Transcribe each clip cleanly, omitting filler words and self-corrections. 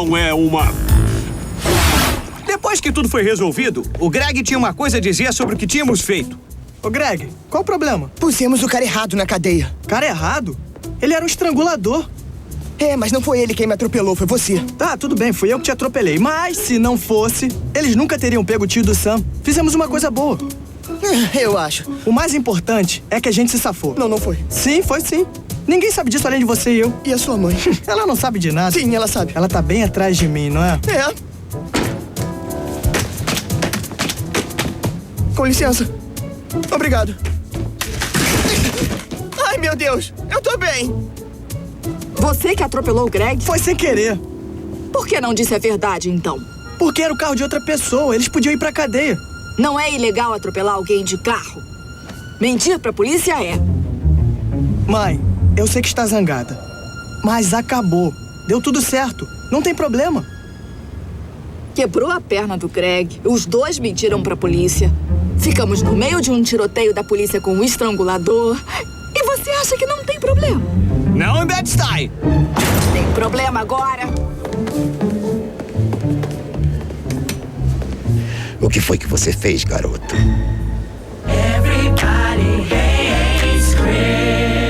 não é uma... Depois que tudo foi resolvido, o Greg tinha uma coisa a dizer sobre o que tínhamos feito. Ô Greg, qual o problema? Pusemos o cara errado na cadeia. Cara errado? Ele era um estrangulador. É, mas não foi ele quem me atropelou, foi você. Tá, tudo bem, fui eu que te atropelei. Mas se não fosse, eles nunca teriam pego o tio do Sam. Fizemos uma coisa boa. Eu acho. O mais importante é que a gente se safou. Não foi. Sim, foi sim. Ninguém sabe disso além de você e eu. E a sua mãe? Ela não sabe de nada. Sim, ela sabe. Ela tá bem atrás de mim, não é? É. Com licença. Obrigado. Ai, meu Deus. Eu tô bem. Você que atropelou o Greg? Foi sem querer. Por que não disse a verdade, então? Porque era o carro de outra pessoa. Eles podiam ir pra cadeia. Não é ilegal atropelar alguém de carro. Mentir pra polícia é. Mãe, eu sei que está zangada. Mas acabou. Deu tudo certo. Não tem problema. Quebrou a perna do Greg. Os dois mentiram pra polícia. Ficamos no meio de um tiroteio da polícia com um estrangulador. E você acha que não tem problema? Não em Bed-Stuy. Tem problema agora. O que foi que você fez, garoto? Everybody hates Chris.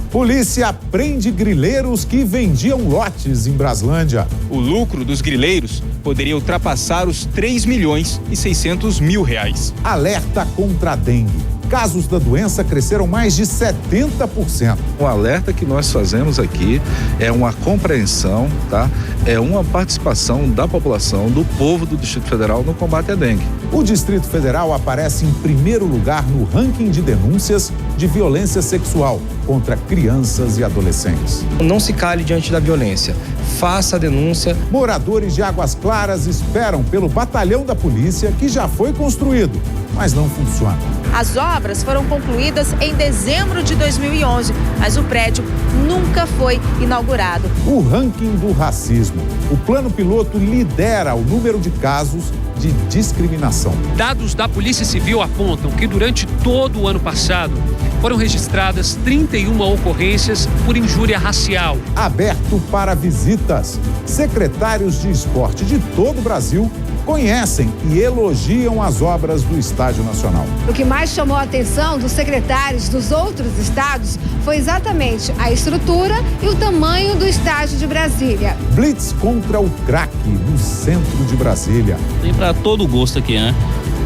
Polícia prende grileiros que vendiam lotes em Braslândia. O lucro dos grileiros poderia ultrapassar os 3.600.000 reais. Alerta contra a dengue. Casos da doença cresceram mais de 70%. O alerta que nós fazemos aqui é uma compreensão, tá? É uma participação da população, do povo do Distrito Federal no combate à dengue. O Distrito Federal aparece em primeiro lugar no ranking de denúncias de violência sexual contra crianças e adolescentes. Não se cale diante da violência. Faça a denúncia. Moradores de Águas Claras esperam pelo batalhão da polícia que já foi construído, mas não funciona. As obras foram concluídas em dezembro de 2011, mas o prédio nunca foi inaugurado. O ranking do racismo. O plano piloto lidera o número de casos de discriminação. Dados da Polícia Civil apontam que durante todo o ano passado foram registradas 31 ocorrências por injúria racial. Aberto para visitas. Secretários de esporte de todo o Brasil conhecem e elogiam as obras do Estádio Nacional. O que mais chamou a atenção dos secretários dos outros estados foi exatamente a estrutura e o tamanho do estádio de Brasília. Blitz contra o crack no centro de Brasília. Tem para todo gosto aqui, né?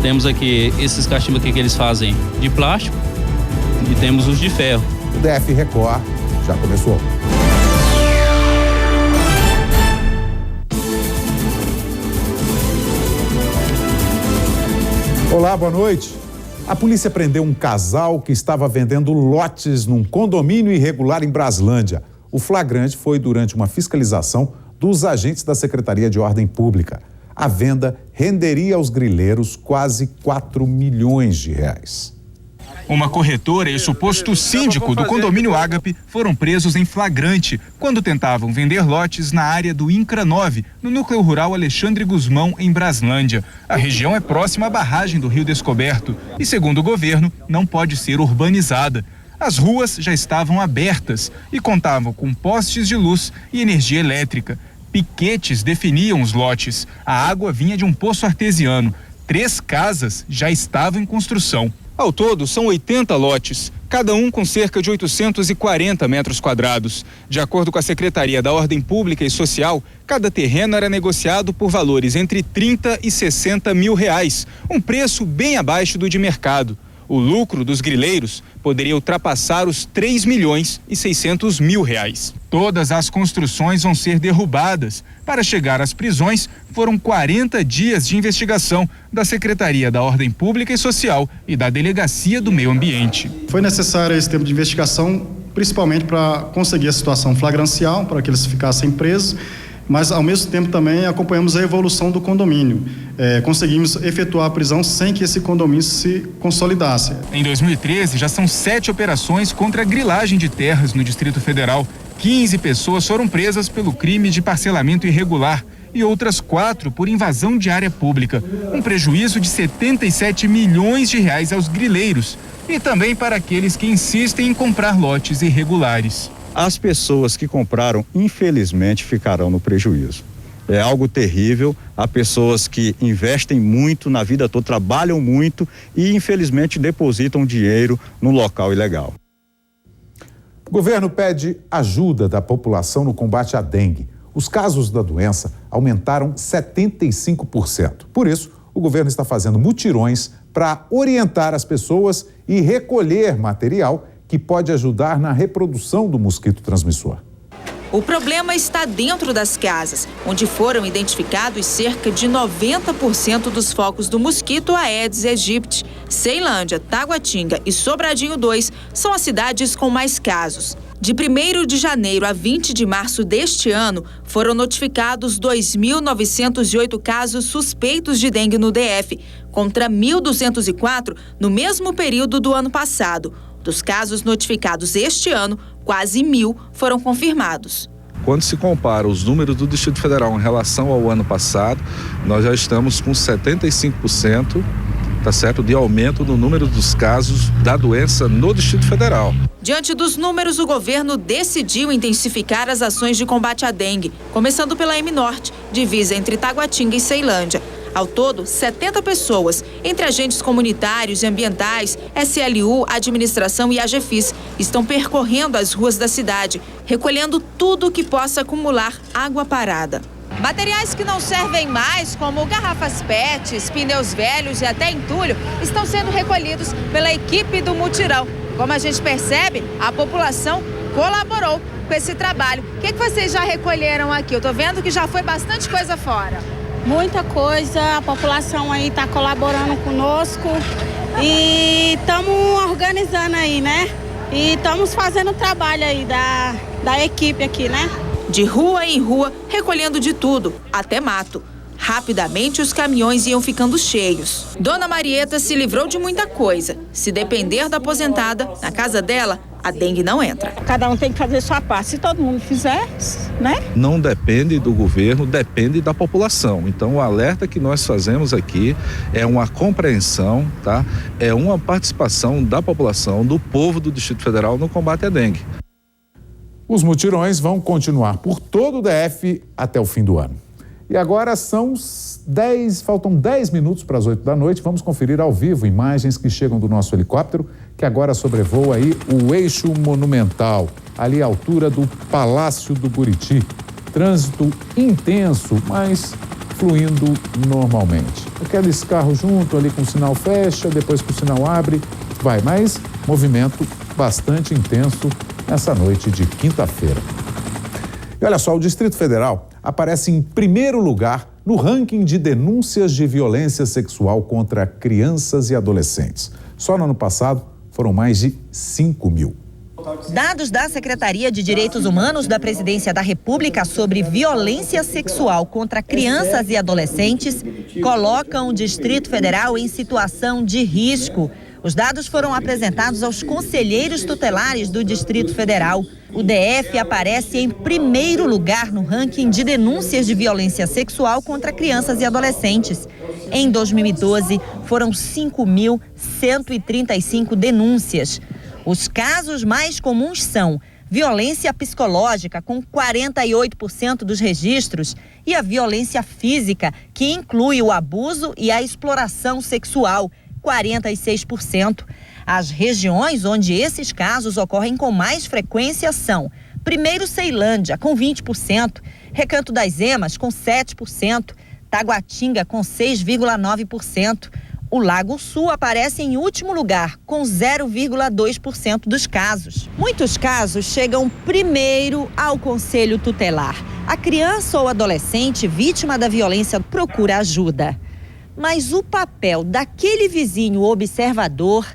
Temos aqui esses cachimbos aqui que eles fazem de plástico e temos os de ferro. O DF Record já começou. Olá, boa noite. A polícia prendeu um casal que estava vendendo lotes num condomínio irregular em Braslândia. O flagrante foi durante uma fiscalização dos agentes da Secretaria de Ordem Pública. A venda renderia aos grileiros quase 4 milhões de reais. Uma corretora e o suposto síndico do condomínio Ágape foram presos em flagrante quando tentavam vender lotes na área do INCRA 9, no núcleo rural Alexandre Guzmão, em Braslândia. A região é próxima à barragem do Rio Descoberto e, segundo o governo, não pode ser urbanizada. As ruas já estavam abertas e contavam com postes de luz e energia elétrica. Piquetes definiam os lotes. A água vinha de um poço artesiano. 3 casas já estavam em construção. Ao todo, são 80 lotes, cada um com cerca de 840 metros quadrados. De acordo com a Secretaria da Ordem Pública e Social, cada terreno era negociado por valores entre 30 e 60 mil reais, um preço bem abaixo do de mercado. O lucro dos grileiros poderia ultrapassar os 3.600.000 reais. Todas as construções vão ser derrubadas. Para chegar às prisões, foram 40 dias de investigação da Secretaria da Ordem Pública e Social e da Delegacia do Meio Ambiente. Foi necessário esse tempo de investigação, principalmente para conseguir a situação flagrancial, para que eles ficassem presos, mas ao mesmo tempo também acompanhamos a evolução do condomínio. Conseguimos efetuar a prisão sem que esse condomínio se consolidasse. Em 2013, já são 7 operações contra a grilagem de terras no Distrito Federal. 15 pessoas foram presas pelo crime de parcelamento irregular e outras 4 por invasão de área pública. Um prejuízo de 77 milhões de reais aos grileiros e também para aqueles que insistem em comprar lotes irregulares. As pessoas que compraram, infelizmente, ficarão no prejuízo. É algo terrível. Há pessoas que investem muito na vida toda, trabalham muito e, infelizmente, depositam dinheiro no local ilegal. O governo pede ajuda da população no combate à dengue. Os casos da doença aumentaram 75%. Por isso, o governo está fazendo mutirões para orientar as pessoas e recolher material que pode ajudar na reprodução do mosquito transmissor. O problema está dentro das casas, onde foram identificados cerca de 90% dos focos do mosquito Aedes aegypti. Ceilândia, Taguatinga e Sobradinho 2 são as cidades com mais casos. De 1º de janeiro a 20 de março deste ano, foram notificados 2.908 casos suspeitos de dengue no DF, contra 1.204 no mesmo período do ano passado. Dos casos notificados este ano, quase 1.000 foram confirmados. Quando se compara os números do Distrito Federal em relação ao ano passado, nós já estamos com 75%, tá certo, de aumento no número dos casos da doença no Distrito Federal. Diante dos números, o governo decidiu intensificar as ações de combate à dengue, começando pela M-Norte, divisa entre Taguatinga e Ceilândia. Ao todo, 70 pessoas, entre agentes comunitários e ambientais, SLU, administração e AGFIS, estão percorrendo as ruas da cidade, recolhendo tudo que possa acumular água parada. Materiais que não servem mais, como garrafas PETs, pneus velhos e até entulho, estão sendo recolhidos pela equipe do mutirão. Como a gente percebe, a população colaborou com esse trabalho. O que vocês já recolheram aqui? Eu tô vendo que já foi bastante coisa fora. Muita coisa, a população aí está colaborando conosco e estamos organizando aí, né? E estamos fazendo o trabalho aí da equipe aqui, né? De rua em rua, recolhendo de tudo, até mato. Rapidamente, os caminhões iam ficando cheios. Dona Marieta se livrou de muita coisa. Se depender da aposentada, na casa dela, a dengue não entra. Cada um tem que fazer sua parte. Se todo mundo fizer, né? Não depende do governo, depende da população. Então, o alerta que nós fazemos aqui é uma compreensão, tá? É uma participação da população, do povo do Distrito Federal no combate à dengue. Os mutirões vão continuar por todo o DF até o fim do ano. E agora faltam 10 minutos para as 8 da noite. Vamos conferir ao vivo imagens que chegam do nosso helicóptero, que agora sobrevoa aí o eixo monumental, ali à altura do Palácio do Buriti. Trânsito intenso, mas fluindo normalmente. Aqueles carros junto ali com o sinal fecha, depois que o sinal abre, vai. Mas movimento bastante intenso nessa noite de quinta-feira. E olha só, o Distrito Federal aparece em primeiro lugar no ranking de denúncias de violência sexual contra crianças e adolescentes. Só no ano passado foram mais de 5.000. Dados da Secretaria de Direitos Humanos da Presidência da República sobre violência sexual contra crianças e adolescentes colocam o Distrito Federal em situação de risco. Os dados foram apresentados aos conselheiros tutelares do Distrito Federal. O DF aparece em primeiro lugar no ranking de denúncias de violência sexual contra crianças e adolescentes. Em 2012, foram 5.135 denúncias. Os casos mais comuns são violência psicológica, com 48% dos registros, e a violência física, que inclui o abuso e a exploração sexual, 46%. As regiões onde esses casos ocorrem com mais frequência são: primeiro, Ceilândia, com 20%, Recanto das Emas, com 7%, Taguatinga, com 6,9%. O Lago Sul aparece em último lugar, com 0,2% dos casos. Muitos casos chegam primeiro ao Conselho Tutelar. A criança ou adolescente vítima da violência procura ajuda. Mas o papel daquele vizinho observador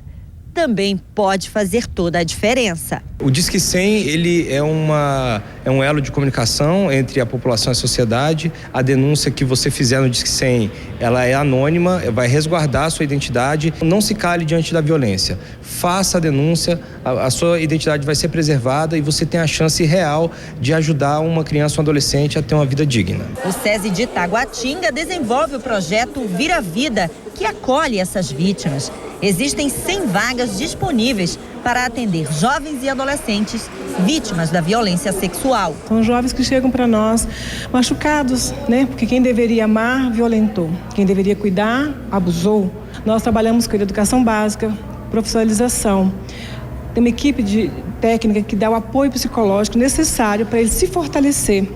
também pode fazer toda a diferença. O Disque 100, ele é um elo de comunicação entre a população e a sociedade. A denúncia que você fizer no Disque 100, ela é anônima, vai resguardar a sua identidade. Não se cale diante da violência. Faça a denúncia, a sua identidade vai ser preservada e você tem a chance real de ajudar uma criança ou um adolescente a ter uma vida digna. O SESI de Taguatinga desenvolve o projeto Vira Vida, que acolhe essas vítimas. Existem 100 vagas disponíveis para atender jovens e adolescentes vítimas da violência sexual. São jovens que chegam para nós machucados, né? Porque quem deveria amar, violentou. Quem deveria cuidar, abusou. Nós trabalhamos com educação básica, profissionalização. Tem uma equipe técnica que dá o apoio psicológico necessário para ele se fortalecer.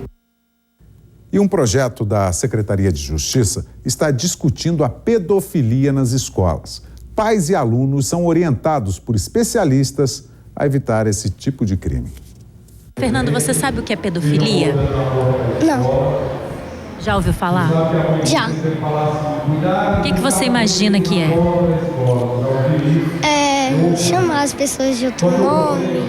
E um projeto da Secretaria de Justiça está discutindo a pedofilia nas escolas. Pais e alunos são orientados por especialistas a evitar esse tipo de crime. Fernando, você sabe o que é pedofilia? Não. Já ouviu falar? Já. O que você imagina que é? É chamar as pessoas de outro nome.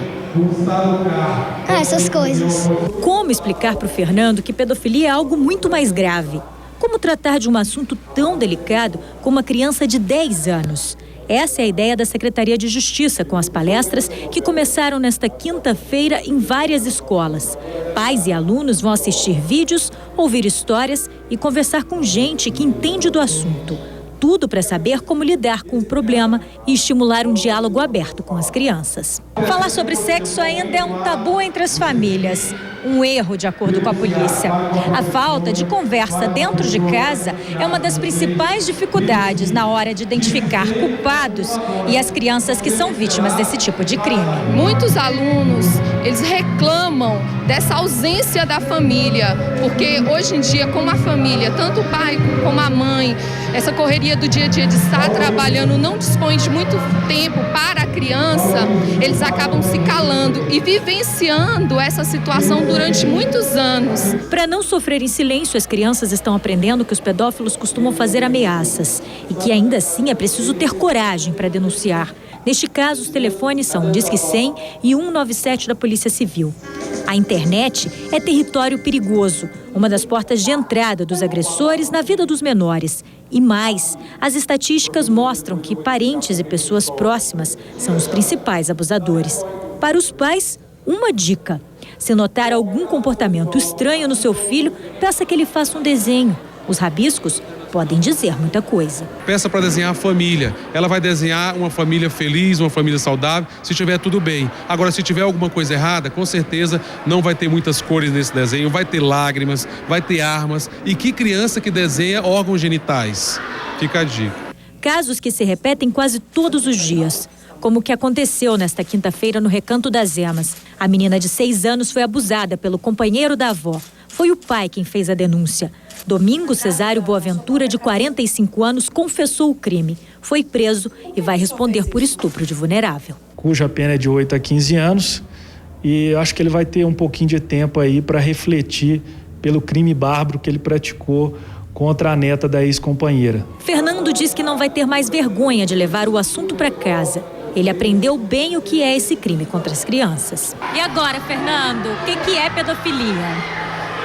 Essas coisas. Como explicar para o Fernando que pedofilia é algo muito mais grave? Como tratar de um assunto tão delicado com uma criança de 10 anos? Essa é a ideia da Secretaria de Justiça, com as palestras que começaram nesta quinta-feira em várias escolas. Pais e alunos vão assistir vídeos, ouvir histórias e conversar com gente que entende do assunto. Tudo para saber como lidar com o problema e estimular um diálogo aberto com as crianças. Falar sobre sexo ainda é um tabu entre as famílias. Um erro, de acordo com a polícia. A falta de conversa dentro de casa é uma das principais dificuldades na hora de identificar culpados e as crianças que são vítimas desse tipo de crime. Muitos alunos, eles reclamam dessa ausência da família, porque hoje em dia, como a família, tanto o pai como a mãe, essa correria do dia a dia de estar trabalhando não dispõe de muito tempo para a criança, eles acabam se calando e vivenciando essa situação durante muitos anos. Para não sofrer em silêncio, as crianças estão aprendendo que os pedófilos costumam fazer ameaças e que ainda assim é preciso ter coragem para denunciar. Neste caso, os telefones são o Disque 100 e 197 da Polícia Civil. A internet é território perigoso, uma das portas de entrada dos agressores na vida dos menores. E mais, as estatísticas mostram que parentes e pessoas próximas são os principais abusadores. Para os pais, uma dica: se notar algum comportamento estranho no seu filho, peça que ele faça um desenho. Os rabiscos podem dizer muita coisa. Peça para desenhar a família. Ela vai desenhar uma família feliz, uma família saudável, se tiver tudo bem. Agora, se tiver alguma coisa errada, com certeza não vai ter muitas cores nesse desenho, vai ter lágrimas, vai ter armas. E que criança que desenha órgãos genitais? Fica a dica. Casos que se repetem quase todos os dias, como o que aconteceu nesta quinta-feira no Recanto das Emas. A menina de 6 anos foi abusada pelo companheiro da avó. Foi o pai quem fez a denúncia. Domingos Cesário Boaventura, de 45 anos, confessou o crime. Foi preso e vai responder por estupro de vulnerável. Cuja pena é de 8 a 15 anos. E acho que ele vai ter um pouquinho de tempo aí para refletir pelo crime bárbaro que ele praticou contra a neta da ex-companheira. Fernando diz que não vai ter mais vergonha de levar o assunto para casa. Ele aprendeu bem o que é esse crime contra as crianças. E agora, Fernando, o que é pedofilia?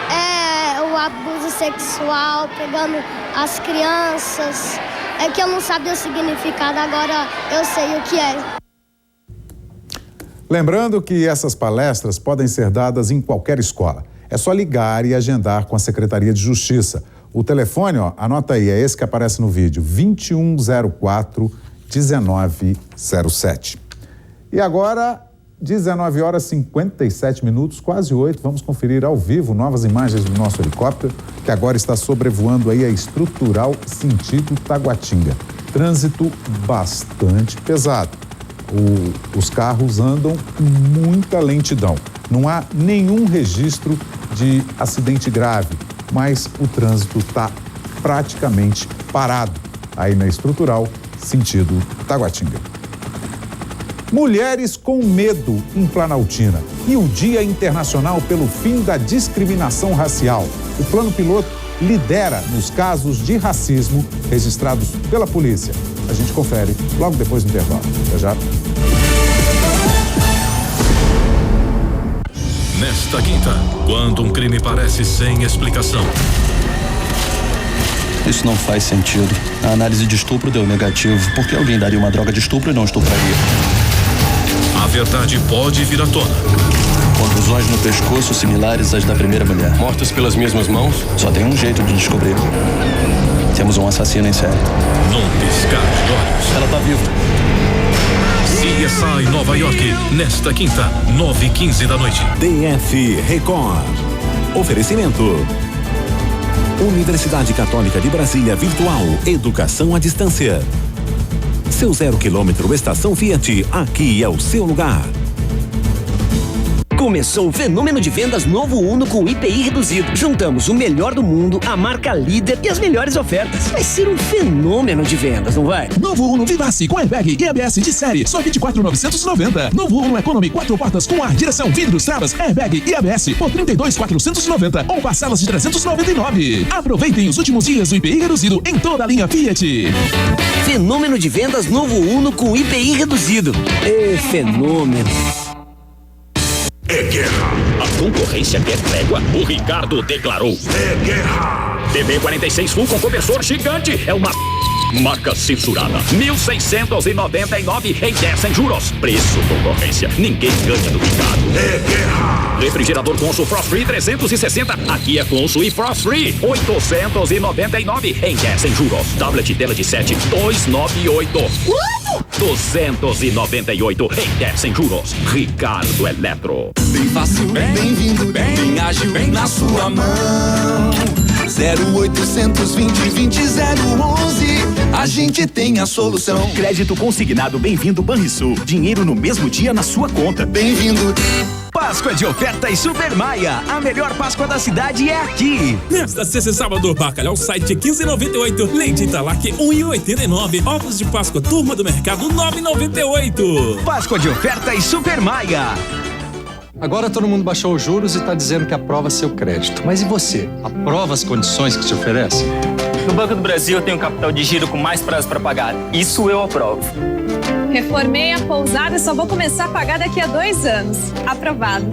É o abuso sexual, pegando as crianças. É que eu não sabia o significado, agora eu sei o que é. Lembrando que essas palestras podem ser dadas em qualquer escola. É só ligar e agendar com a Secretaria de Justiça. O telefone, anota aí, é esse que aparece no vídeo, 2104-1907. E agora, 19 horas 57 minutos, quase 8, vamos conferir ao vivo novas imagens do nosso helicóptero, que agora está sobrevoando aí a estrutural sentido Taguatinga. Trânsito bastante pesado. Os carros andam com muita lentidão. Não há nenhum registro de acidente grave, mas o trânsito está praticamente parado aí na estrutural sentido Taguatinga. Mulheres com medo em Planaltina e o Dia Internacional pelo Fim da Discriminação Racial. O Plano Piloto lidera nos casos de racismo registrados pela polícia. A gente confere logo depois do intervalo. Até já. Nesta quinta, quando um crime parece sem explicação. Isso não faz sentido. A análise de estupro deu negativo. Por que alguém daria uma droga de estupro e não estupraria? A verdade pode vir à tona. Contusões no pescoço similares às da primeira mulher. Mortos pelas mesmas mãos? Só tem um jeito de descobrir. Temos um assassino em série. Num piscar de olhos. Ela tá viva. CSI Nova York, nesta quinta, 9h15 da noite. DF Record. Oferecimento. Universidade Católica de Brasília Virtual. Educação à distância. Seu 0 km Estação Fiat. Aqui é o seu lugar. Começou o fenômeno de vendas Novo Uno com IPI reduzido. Juntamos o melhor do mundo, a marca líder e as melhores ofertas. Vai ser um fenômeno de vendas, não vai? Novo Uno Vivace com airbag e ABS de série, só 24.990. Novo Uno Economy 4 portas com ar, direção, vidros, travas, airbag e ABS por 32.490 ou parcelas de 399. Aproveitem os últimos dias do IPI reduzido em toda a linha Fiat. Fenômeno de vendas Novo Uno com IPI reduzido. Fenômeno. É guerra. A concorrência quer trégua. O Ricardo declarou. É guerra. TB46 Full com cobertor gigante. É uma marca censurada. 1.699 em 10 sem juros. Preço concorrência. Ninguém ganha do Ricardo. É guerra. Refrigerador Consul Frost Free 360. Aqui é Consul e Frost Free. 899 em 10 sem juros. Tablet tela de 7 298. 298 em 10 sem juros. Ricardo Eletro. Bem fácil, bem-vindo, bem ágil, bem na sua mão. 0800 20 011. A gente tem a solução. Crédito consignado Bem-vindo Banrisul. Dinheiro no mesmo dia na sua conta. Bem-vindo. Páscoa de ofertas Super Maia. A melhor Páscoa da cidade é aqui. Nesta sexta e sábado, bacalhau site 15,98, leite Italac 1,89, ovos de Páscoa Turma do Mercado 9,98. Páscoa de ofertas Super Maia. Agora todo mundo baixou os juros e está dizendo que aprova seu crédito. Mas e você? Aprova as condições que te oferece? No Banco do Brasil eu tenho capital de giro com mais prazo para pagar. Isso eu aprovo. Reformei a pousada e só vou começar a pagar daqui a 2 anos. Aprovado.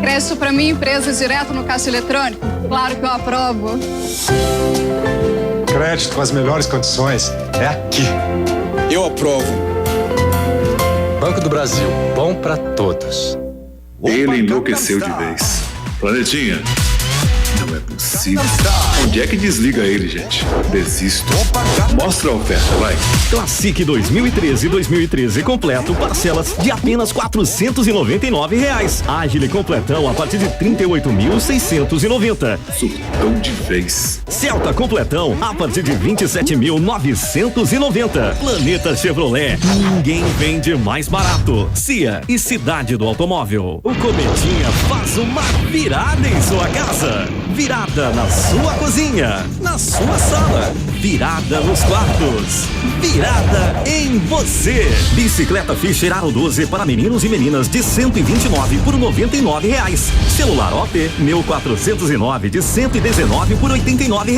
Crédito para minha empresa direto no caixa eletrônico? Claro que eu aprovo. Crédito com as melhores condições é aqui. Eu aprovo. Banco do Brasil, bom para todos. Ele enlouqueceu de vez. Planetinha, não é possível. Onde é que desliga ele, gente? Desisto. Mostra a oferta, vai. Classic 2013 completo, parcelas de apenas R$ 499. Agile completão a partir de 38.690. Surtão de vez. Celta completão a partir de 27.990. Planeta Chevrolet, ninguém vende mais barato. CIA e Cidade do Automóvel. O Cometinha faz uma virada em sua casa. Virada na sua cozinha, na sua sala, virada nos quartos, virada em você. Bicicleta Fischer Aro 12 para meninos e meninas de 129 por R$ 99. Celular OP 1409 de 119 por R$ 89.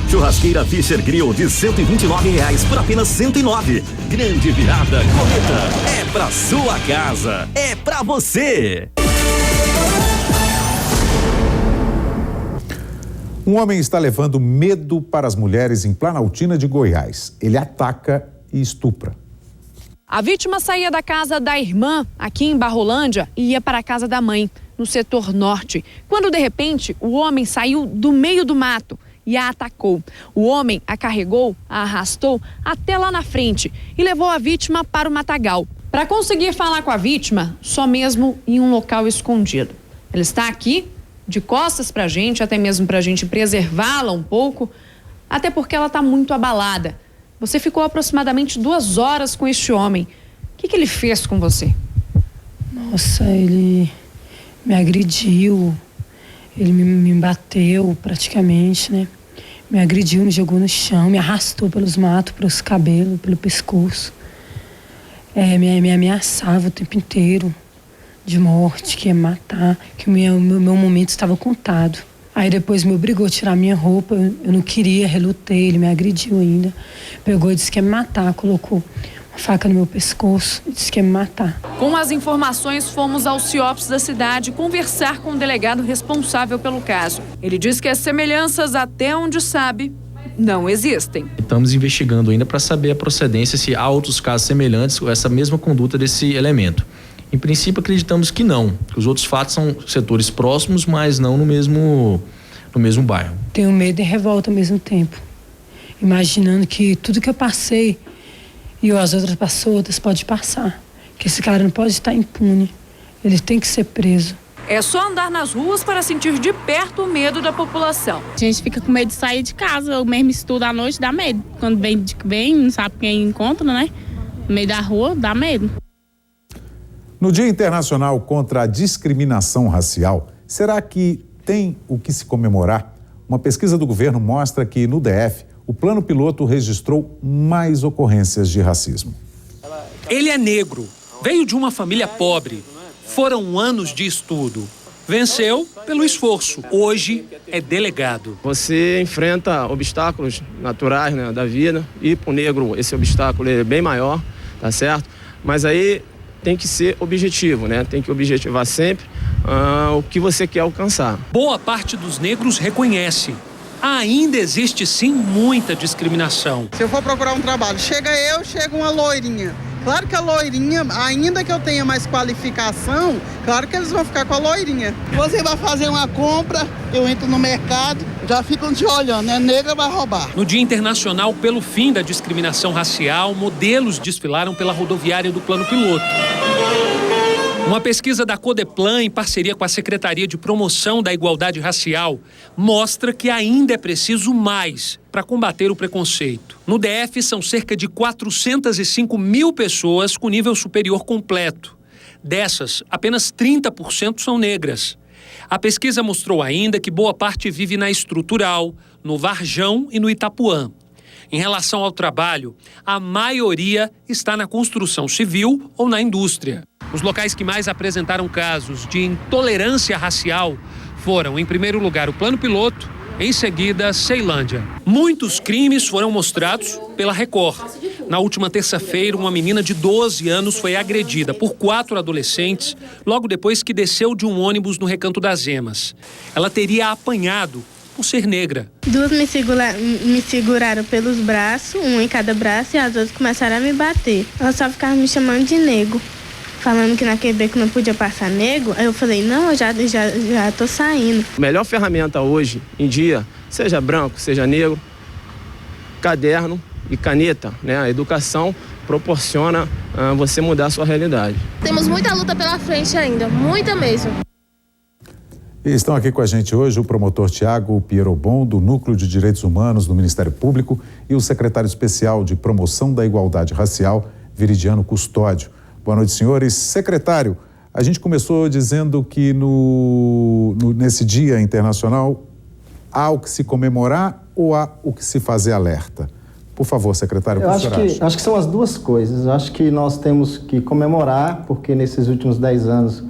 Churrasqueira Fischer Grill de R$ 129 por apenas 109. Grande virada Cometa. É pra sua casa, é pra você. Um homem está levando medo para as mulheres em Planaltina de Goiás. Ele ataca e estupra. A vítima saía da casa da irmã, aqui em Barrolândia, e ia para a casa da mãe, no setor norte. Quando, de repente, o homem saiu do meio do mato e a atacou. O homem a carregou, a arrastou até lá na frente e levou a vítima para o matagal. Para conseguir falar com a vítima, só mesmo em um local escondido. Ele está aqui, de costas pra gente, até mesmo pra gente preservá-la um pouco, até porque ela tá muito abalada. Você ficou aproximadamente 2 horas com este homem. O que ele fez com você? Nossa, ele me agrediu, ele me bateu praticamente, né? Me agrediu, me jogou no chão, me arrastou pelos matos, pelos cabelos, pelo pescoço. Me ameaçava o tempo inteiro de morte, que ia matar, que o meu momento estava contado. Aí depois me obrigou a tirar minha roupa, eu não queria, relutei, ele me agrediu ainda. Pegou e disse que ia me matar, colocou uma faca no meu pescoço e disse que ia me matar. Com as informações, fomos ao CIOPS da cidade conversar com o delegado responsável pelo caso. Ele diz que as semelhanças, até onde sabe, não existem. Estamos investigando ainda para saber a procedência, se há outros casos semelhantes com essa mesma conduta desse elemento. Em princípio, acreditamos que não, que os outros fatos são setores próximos, mas não no mesmo bairro. Tenho medo e revolta ao mesmo tempo, imaginando que tudo que eu passei e as outras pessoas podem passar, que esse cara não pode estar impune, ele tem que ser preso. É só andar nas ruas para sentir de perto o medo da população. A gente fica com medo de sair de casa, eu mesmo estudo à noite, dá medo. Quando vem, não sabe quem encontra, né? No meio da rua, dá medo. No Dia Internacional contra a Discriminação Racial, será que tem o que se comemorar? Uma pesquisa do governo mostra que no DF, o plano piloto registrou mais ocorrências de racismo. Ele é negro, veio de uma família pobre. Foram anos de estudo. Venceu pelo esforço. Hoje é delegado. Você enfrenta obstáculos naturais, né, da vida, e para o negro esse obstáculo é bem maior, tá certo? Mas aí tem que ser objetivo, né? Tem que objetivar sempre o que você quer alcançar. Boa parte dos negros reconhece. Ainda existe sim muita discriminação. Se eu for procurar um trabalho, chega uma loirinha. Claro que a loirinha, ainda que eu tenha mais qualificação, claro que eles vão ficar com a loirinha. Você vai fazer uma compra, eu entro no mercado, já ficam te olhando, né? Negra vai roubar. No Dia Internacional pelo Fim da Discriminação Racial, modelos desfilaram pela rodoviária do Plano Piloto. Uma pesquisa da Codeplan, em parceria com a Secretaria de Promoção da Igualdade Racial, mostra que ainda é preciso mais para combater o preconceito. No DF, são cerca de 405 mil pessoas com nível superior completo. Dessas, apenas 30% são negras. A pesquisa mostrou ainda que boa parte vive na Estrutural, no Varjão e no Itapuã. Em relação ao trabalho, a maioria está na construção civil ou na indústria. Os locais que mais apresentaram casos de intolerância racial foram, em primeiro lugar, o Plano Piloto, em seguida, Ceilândia. Muitos crimes foram mostrados pela Record. Na última terça-feira, uma menina de 12 anos foi agredida por 4 adolescentes logo depois que desceu de um ônibus no Recanto das Emas. Ela teria apanhado por ser negra. 2 me seguraram pelos braços, um em cada braço, e as outras começaram a me bater. Elas só ficavam me chamando de nego, falando que naquele beco não podia passar nego. Aí eu falei, não, eu já tô saindo. A melhor ferramenta hoje em dia, seja branco, seja negro, caderno e caneta, né? A educação proporciona você mudar a sua realidade. Temos muita luta pela frente ainda, muita mesmo. E estão aqui com a gente hoje o promotor Tiago Pierobon, do Núcleo de Direitos Humanos do Ministério Público, e o secretário especial de Promoção da Igualdade Racial, Viridiano Custódio. Boa noite, senhores. Secretário, a gente começou dizendo que nesse Dia Internacional há o que se comemorar ou há o que se fazer alerta? Por favor, secretário, o que o senhor acha? Acho que são as duas coisas. Acho que nós temos que comemorar, porque nesses últimos 10 anos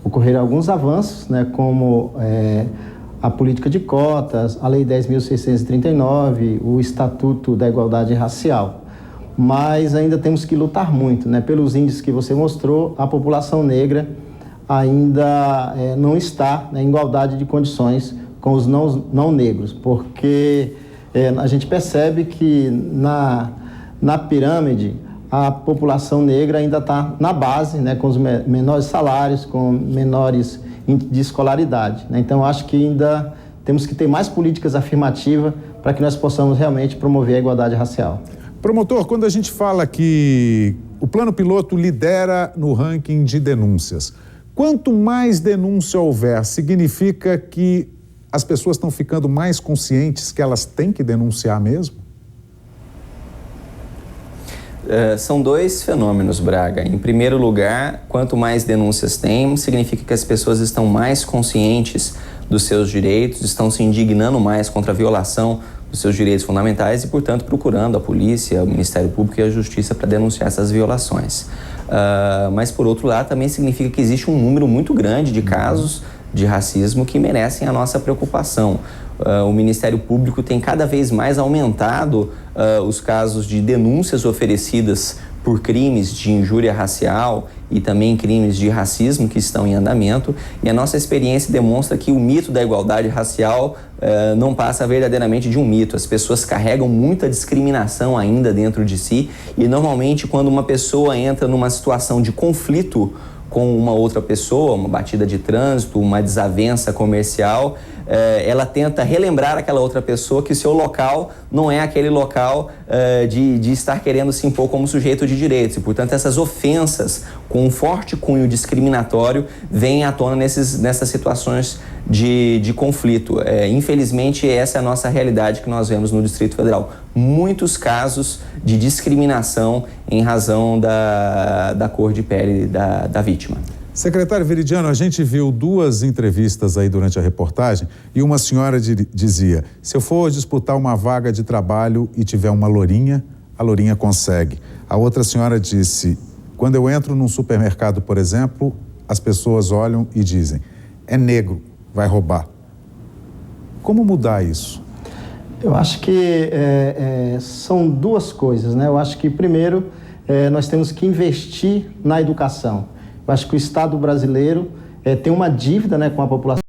ocorreram alguns avanços, né, como a política de cotas, a Lei 10.639, o Estatuto da Igualdade Racial. Mas ainda temos que lutar muito, né? Pelos índices que você mostrou, a população negra ainda não está em igualdade de condições com os não negros, porque a gente percebe que na pirâmide a população negra ainda está na base, né? Com os menores salários, com menores índices de escolaridade, né? Então acho que ainda temos que ter mais políticas afirmativas para que nós possamos realmente promover a igualdade racial. Promotor, quando a gente fala que o Plano Piloto lidera no ranking de denúncias, quanto mais denúncia houver, significa que as pessoas estão ficando mais conscientes que elas têm que denunciar mesmo? São 2 fenômenos, Braga. Em primeiro lugar, quanto mais denúncias tem, significa que as pessoas estão mais conscientes dos seus direitos, estão se indignando mais contra a violação dos seus direitos fundamentais e, portanto, procurando a polícia, o Ministério Público e a Justiça para denunciar essas violações. Mas, por outro lado, também significa que existe um número muito grande de casos de racismo que merecem a nossa preocupação. O Ministério Público tem cada vez mais aumentado os casos de denúncias oferecidas por crimes de injúria racial e também crimes de racismo que estão em andamento, e a nossa experiência demonstra que o mito da igualdade racial não passa verdadeiramente de um mito. As pessoas carregam muita discriminação ainda dentro de si, e normalmente quando uma pessoa entra numa situação de conflito com uma outra pessoa, uma batida de trânsito, uma desavença comercial, ela tenta relembrar aquela outra pessoa que o seu local não é aquele local de estar querendo se impor como sujeito de direitos. E, portanto, essas ofensas com um forte cunho discriminatório vêm à tona nessas situações de conflito. Infelizmente, essa é a nossa realidade que nós vemos no Distrito Federal. Muitos casos de discriminação em razão da cor de pele da vítima. Secretário Veridiano, a gente viu 2 entrevistas aí durante a reportagem e uma senhora dizia: se eu for disputar uma vaga de trabalho e tiver uma lourinha, a lourinha consegue. A outra senhora disse: quando eu entro num supermercado, por exemplo, as pessoas olham e dizem: é negro, vai roubar. Como mudar isso? Eu acho que são 2 coisas, né? Eu acho que, primeiro, nós temos que investir na educação. Eu acho que o Estado brasileiro tem uma dívida, né, com a população.